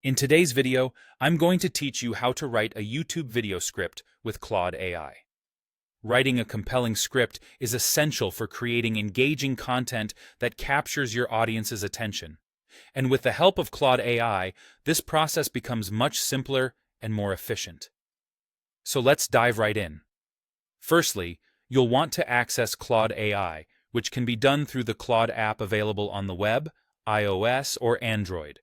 In today's video, I'm going to teach you how to write a YouTube video script with Claude AI. Writing a compelling script is essential for creating engaging content that captures your audience's attention. And with the help of Claude AI, this process becomes much simpler and more efficient. So let's dive right in. Firstly, you'll want to access Claude AI, which can be done through the Claude app available on the web, iOS, or Android.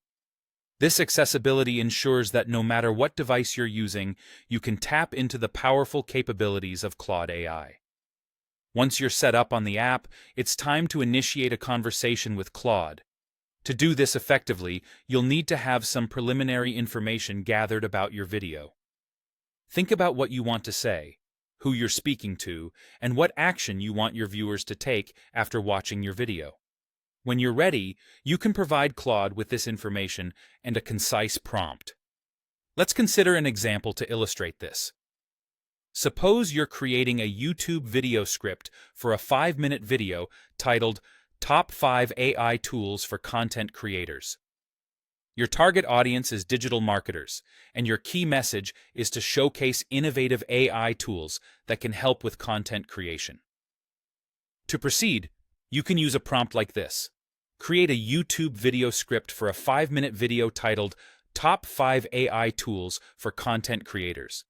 This accessibility ensures that no matter what device you're using, you can tap into the powerful capabilities of Claude AI. Once you're set up on the app, it's time to initiate a conversation with Claude. To do this effectively, you'll need to have some preliminary information gathered about your video. Think about what you want to say, who you're speaking to, and what action you want your viewers to take after watching your video. When you're ready, you can provide Claude with this information and a concise prompt. Let's consider an example to illustrate this. Suppose you're creating a YouTube video script for a 5-minute video titled Top 5 AI Tools for Content Creators. Your target audience is digital marketers, and your key message is to showcase innovative AI tools that can help with content creation. To proceed, you can use a prompt like this. Create a YouTube video script for a 5-minute video titled Top 5 AI Tools for Content Creators.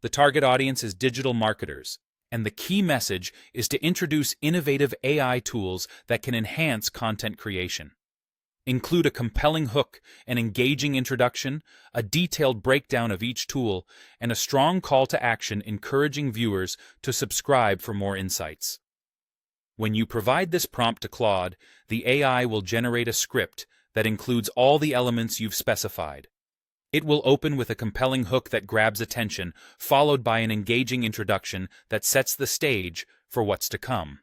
The target audience is digital marketers, and the key message is to introduce innovative AI tools that can enhance content creation. Include a compelling hook, an engaging introduction, a detailed breakdown of each tool, and a strong call to action encouraging viewers to subscribe for more insights. When you provide this prompt to Claude, the AI will generate a script that includes all the elements you've specified. It will open with a compelling hook that grabs attention, followed by an engaging introduction that sets the stage for what's to come.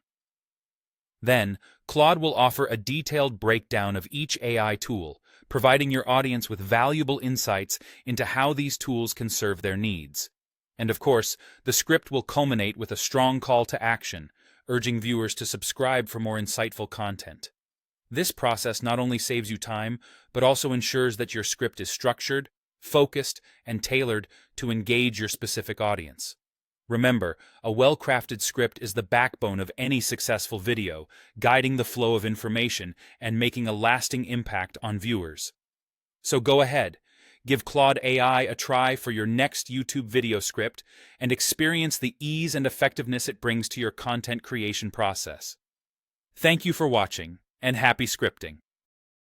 Then, Claude will offer a detailed breakdown of each AI tool, providing your audience with valuable insights into how these tools can serve their needs. And of course, the script will culminate with a strong call to action, urging viewers to subscribe for more insightful content. This process not only saves you time, but also ensures that your script is structured, focused, and tailored to engage your specific audience. Remember, a well-crafted script is the backbone of any successful video, guiding the flow of information and making a lasting impact on viewers. So go ahead, give Claude AI a try for your next YouTube video script and experience the ease and effectiveness it brings to your content creation process. Thank you for watching, and happy scripting!